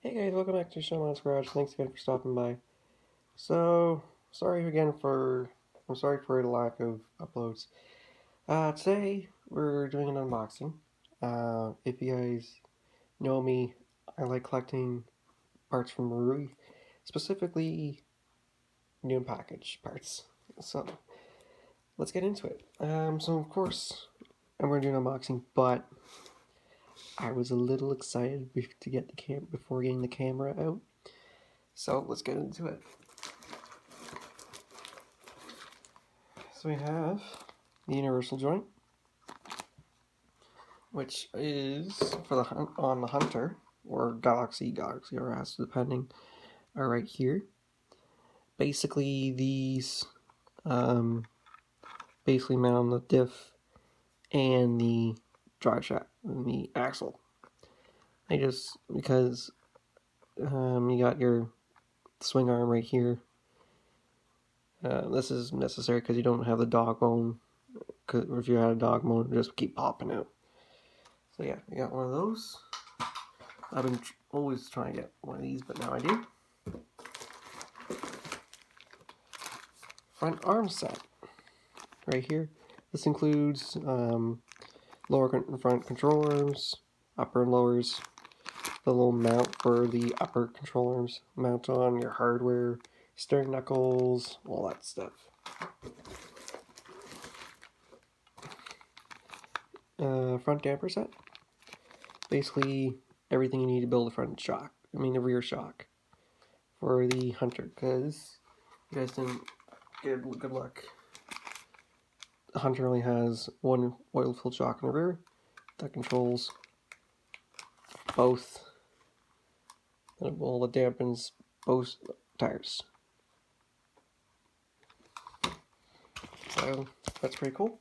Hey guys, welcome back to Shaman's Garage. Thanks again for stopping by. So, I'm sorry for the lack of uploads. Today we're doing an unboxing. If you guys know me, I like collecting parts from Marui, specifically new and packaged parts. So, let's get into it. So of course, I'm going to do an unboxing, but I was a little excited to get before getting the camera out. So let's get into it. So we have the universal joint, which is for on the Hunter or Galaxy or S, depending, are right here. Basically, these basically mount on the diff and the drive shaft and the axle. Because you got your swing arm right here. This is necessary because you don't have the dog bone. Or if you had a dog bone, it would just keep popping out. So yeah, I got one of those. I've been always trying to get one of these, but now I do. Front arm set, right here. This includes lower and front control arms, upper and lowers, the little mount for the upper control arms, mount on your hardware, steering knuckles, all that stuff. Front damper set. Basically everything you need to build the rear shock for the Hunter, because you guys didn't get good luck. The Hunter only has one oil-filled shock in the rear that controls both, well, it dampens both tires. So that's pretty cool.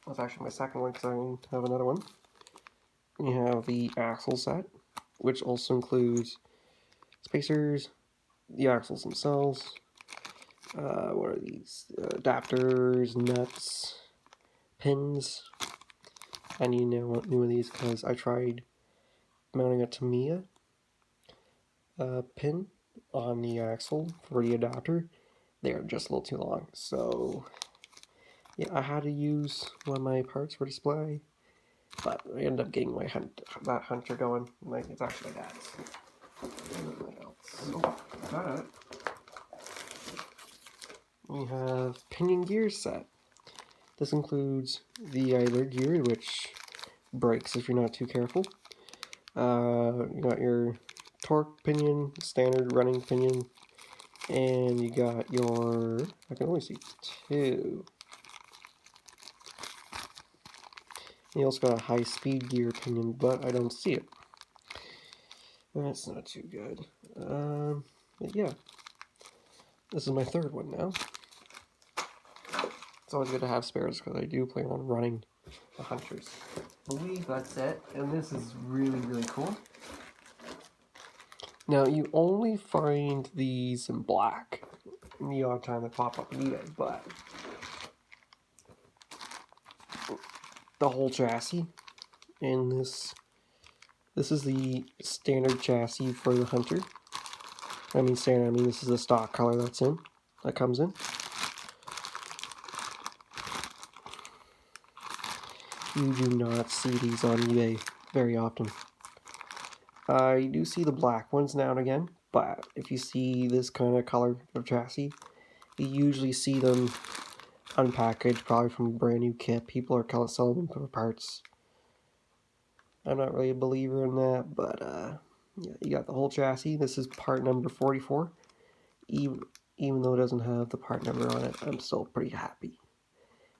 That's actually my second one because I have another one. You have the axle set, which also includes spacers, the axles themselves. What are these? Adapters, nuts, pins. I need one of these because I tried mounting a Tamiya pin on the axle for the adapter. They are just a little too long, so yeah, I had to use one of my parts for display, but I ended up getting that Hunter going. Like, it's actually my dad's. But we have pinion gear set. This includes the idler gear, which breaks if you're not too careful. You got your torque pinion, standard running pinion, and you got your, I can only see two. You also got a high speed gear pinion, but I don't see it. That's not too good. But yeah, this is my third one now. It's always good to have spares because I do plan on running the Hunters. I believe that's it, and this is really, really cool. Now, you only find these in black in the odd time they pop up in eBay, but the whole chassis in this is the standard chassis for the Hunter. I mean this is the stock color that comes in. You do not see these on eBay very often. I do see the black ones now and again, but if you see this kind of color of chassis, you usually see them unpackaged, probably from a brand new kit. People are selling them for parts. I'm not really a believer in that, but yeah, you got the whole chassis. This is part number 44. Even though it doesn't have the part number on it, I'm still pretty happy.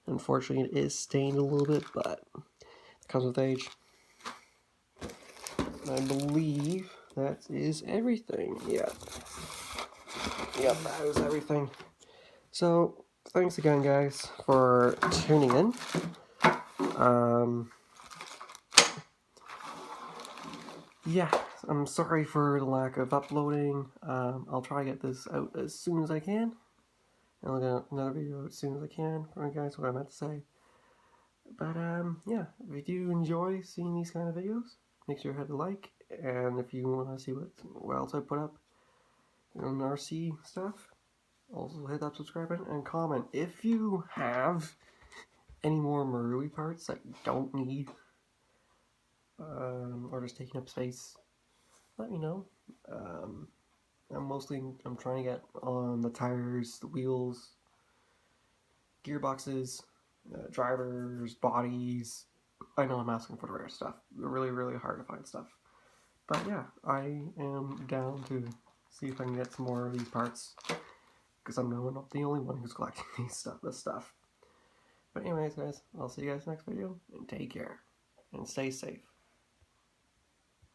Unfortunately, it is stained a little bit, but it comes with age. I believe that is everything. Yeah. Yep, that is everything. So, thanks again, guys, for tuning in. Yeah, I'm sorry for the lack of uploading. I'll try to get this out as soon as I can. And I'll get another video as soon as I can for you guys, what I meant to say. But, yeah, if you do enjoy seeing these kind of videos, make sure you hit the like, and if you want to see what else I put up on RC stuff, also hit that subscribe button and comment. If you have any more Marui parts that you don't need, or just taking up space, let me know. I'm trying to get on the tires, the wheels, gearboxes, drivers, bodies. I know I'm asking for the rare stuff. Really, really hard to find stuff. But yeah, I am down to see if I can get some more of these parts, because I'm not the only one who's collecting this stuff. But anyways, guys, I'll see you guys next video, and take care, and stay safe.